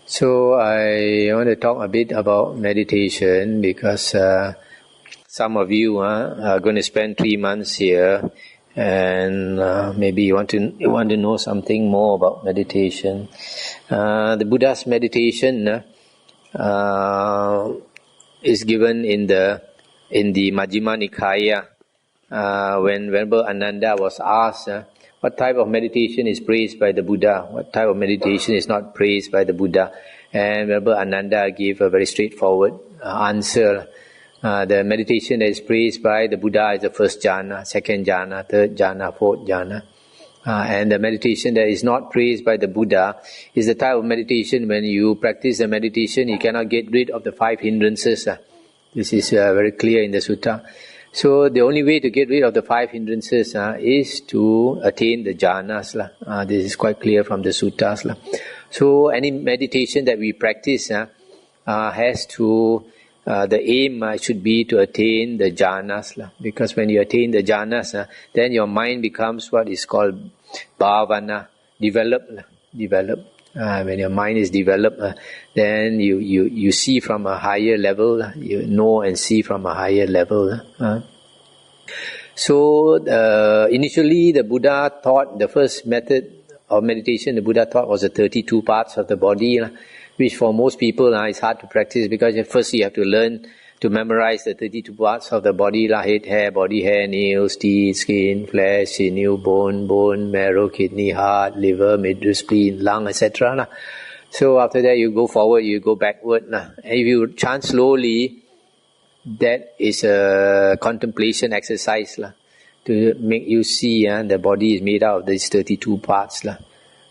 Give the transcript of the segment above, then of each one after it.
So I want to talk a bit about meditation because some of you are going to spend 3 months here, and maybe you want to know something more about meditation. The Buddha's meditation is given in the Majjhima Nikaya. When Venerable Ananda was asked what type of meditation is praised by the Buddha, what type of meditation is not praised by the Buddha, and Venerable Ananda gave a very straightforward answer. The meditation that is praised by the Buddha is the first jhana, second jhana, third jhana, fourth jhana. And the meditation that is not praised by the Buddha is the type of meditation when you practice the meditation, you cannot get rid of the 5 hindrances. This is very clear in the sutta. So the only way to get rid of the 5 hindrances is to attain the jhanas. This is quite clear from the suttas. So any meditation that we practice has to, the aim should be to attain the jhanas. Because when you attain the jhanas, then your mind becomes what is called bhavana, developed. When your mind is developed, then you see from a higher level, you know and see from a higher level. So initially the Buddha taught, the first method of meditation the Buddha taught was the 32 parts of the body, which for most people is hard to practice because first you have to learn to memorize the 32 parts of the body, head, hair, body hair, nails, teeth, skin, flesh, sinew, bone, marrow, kidney, heart, liver, midriff, spleen, lung, etc. So after that you go forward, you go backward. And if you chant slowly, that is a contemplation exercise to make you see the body is made out of these 32 parts.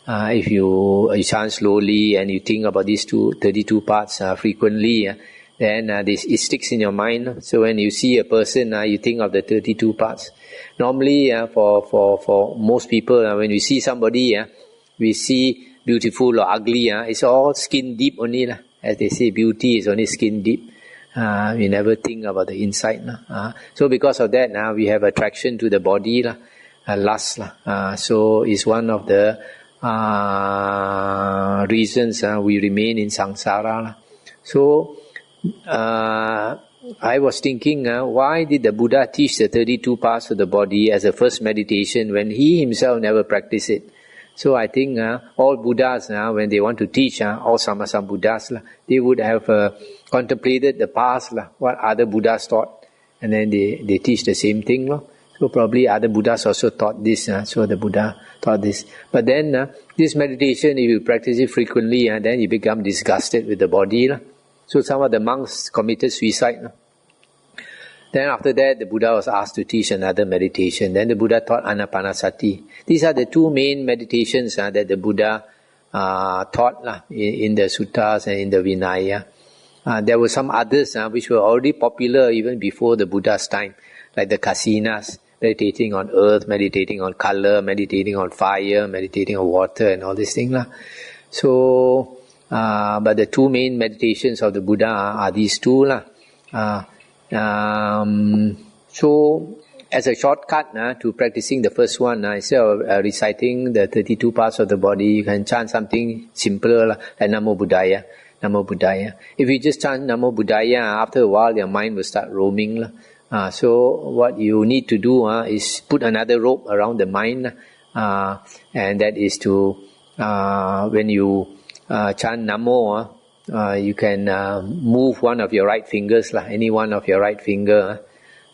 If you chant slowly and you think about these 32 parts frequently, then it sticks in your mind. So when you see a person, you think of the 32 parts. Normally, for most people, when we see somebody, we see beautiful or ugly. It's all skin deep only. As they say, beauty is only skin deep. We never think about the inside. So because of that, we have attraction to the body, lust. So it's one of the reasons we remain in samsara. So I was thinking, why did the Buddha teach the 32 parts of the body as a first meditation when he himself never practiced it? So I think all Buddhas, when they want to teach, all Sammasambuddhas, they would have contemplated the past, what other Buddhas taught, and then they teach the same thing. So probably other Buddhas also taught this, so the Buddha taught this. But then this meditation, if you practice it frequently, then you become disgusted with the body. So some of the monks committed suicide. Then after that, the Buddha was asked to teach another meditation. Then the Buddha taught Anapanasati. These are the 2 main meditations that the Buddha taught in the suttas and in the Vinaya. There were some others which were already popular even before the Buddha's time, like the Kasinas, meditating on earth, meditating on color, meditating on fire, meditating on water and all these things. So, but the 2 main meditations of the Buddha are these 2. So, as a shortcut to practicing the first one, instead of reciting the 32 parts of the body, you can chant something simpler like Namo Buddhaya. Namo Buddhaya. If you just chant Namo Buddhaya, after a while your mind will start roaming. So what you need to do is put another rope around the mind, and that is to, when you chant Namo, you can move one of your right fingers, any one of your right finger,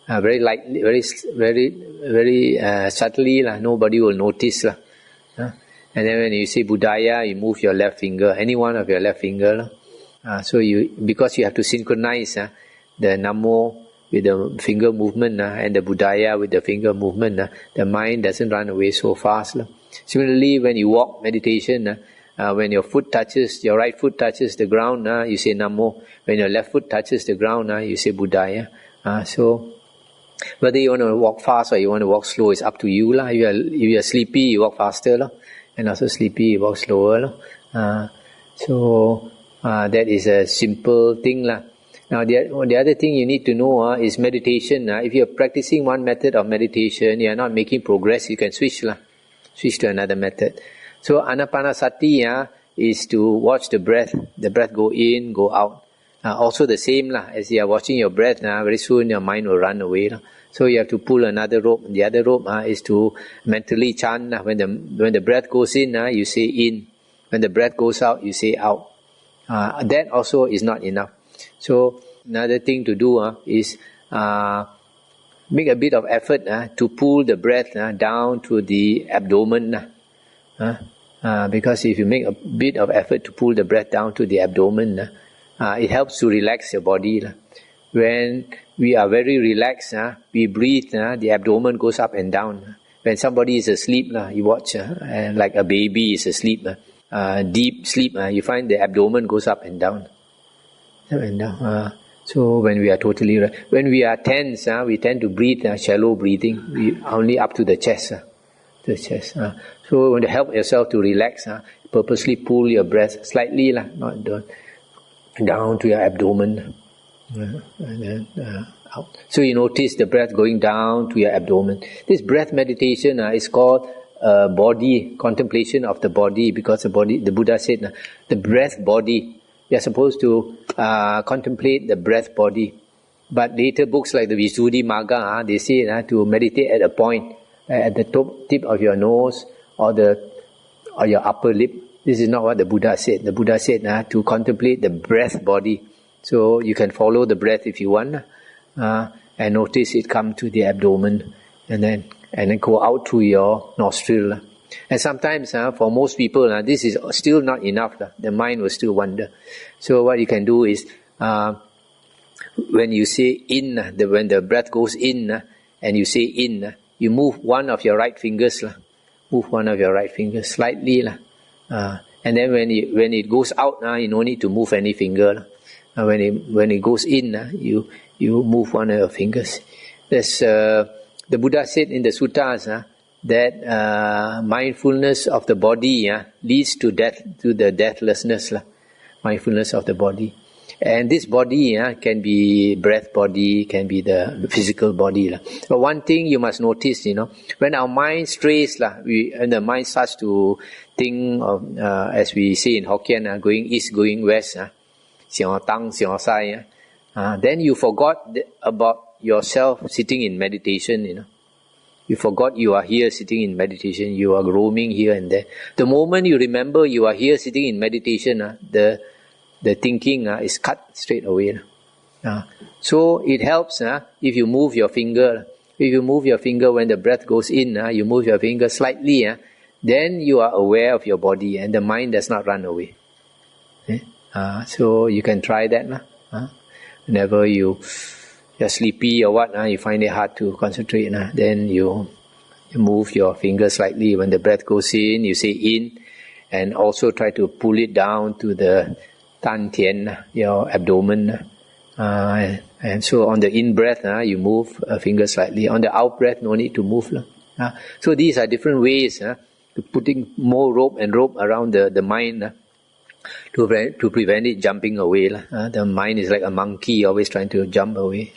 very lightly, very subtly, nobody will notice. And then when you say Buddhaya, you move your left finger, any one of your left finger. So because you have to synchronize the Namo with the finger movement and the Buddhaya with the finger movement, the mind doesn't run away so fast. Similarly, when you walk meditation, when your right foot touches the ground, you say Namo. When your left foot touches the ground, you say Buddhaya. So whether you want to walk fast or you want to walk slow, it's up to you. If you are sleepy, you walk faster. And also sleepy, you walk slower. So that is a simple thing. Now the other thing you need to know is meditation. If you are practicing one method of meditation, you are not making progress, you can switch to another method. So Anapanasati is to watch the breath go in, go out. Also the same as you are watching your breath, very soon your mind will run away. So you have to pull another rope. The other rope is to mentally chant. When the breath goes in, you say in. When the breath goes out, you say out. That also is not enough. So another thing to do is make a bit of effort to pull the breath down to the abdomen. Because if you make a bit of effort to pull the breath down to the abdomen, it helps to relax your body. When we are very relaxed, we breathe, the abdomen goes up and down. When somebody is asleep, you watch, like a baby is asleep, deep sleep, you find the abdomen goes up and down. Up and down. So when we are totally, when we are tense, we tend to breathe shallow breathing, only up to the chest. The chest. So when you help yourself to relax, purposely pull your breath slightly, not down to your abdomen, and then out. So you notice the breath going down to your abdomen. This breath meditation is called body contemplation of the body, because the Buddha said, the breath body. We are supposed to contemplate the breath body. But later books like the Visuddhimagga, they say to meditate at a point, at the tip of your nose or your upper lip. This is not what the Buddha said. The Buddha said to contemplate the breath body. So you can follow the breath if you want, and notice it come to the abdomen, and then go out through your nostril. And sometimes for most people this is still not enough. The mind will still wander. So what you can do is when you say in, when the breath goes in and you say in, you move one of your right fingers. Move one of your right fingers slightly. And then when it goes out, you don't need to move any finger. When it goes in, you move one of your fingers. There's, the Buddha said in the suttas that mindfulness of the body leads to death, to the deathlessness. Mindfulness of the body. And this body can be breath body, can be the physical body. But one thing you must notice, when our mind strays, and the mind starts to think of, as we say in Hokkien, going east, going west, then you forgot about yourself sitting in meditation. You forgot you are here sitting in meditation. You are roaming here and there. The moment you remember you are here sitting in meditation, the thinking is cut straight away. So it helps if you move your finger. If you move your finger when the breath goes in, you move your finger slightly, then you are aware of your body and the mind does not run away. So you can try that. Whenever you're sleepy or what, you find it hard to concentrate, then you move your finger slightly. When the breath goes in, you say in, and also try to pull it down to the Tan Tien, your abdomen. And so on the in-breath, you move a finger slightly. On the out-breath, no need to move. So these are different ways to putting more rope around the mind to prevent it jumping away. The mind is like a monkey, always trying to jump away.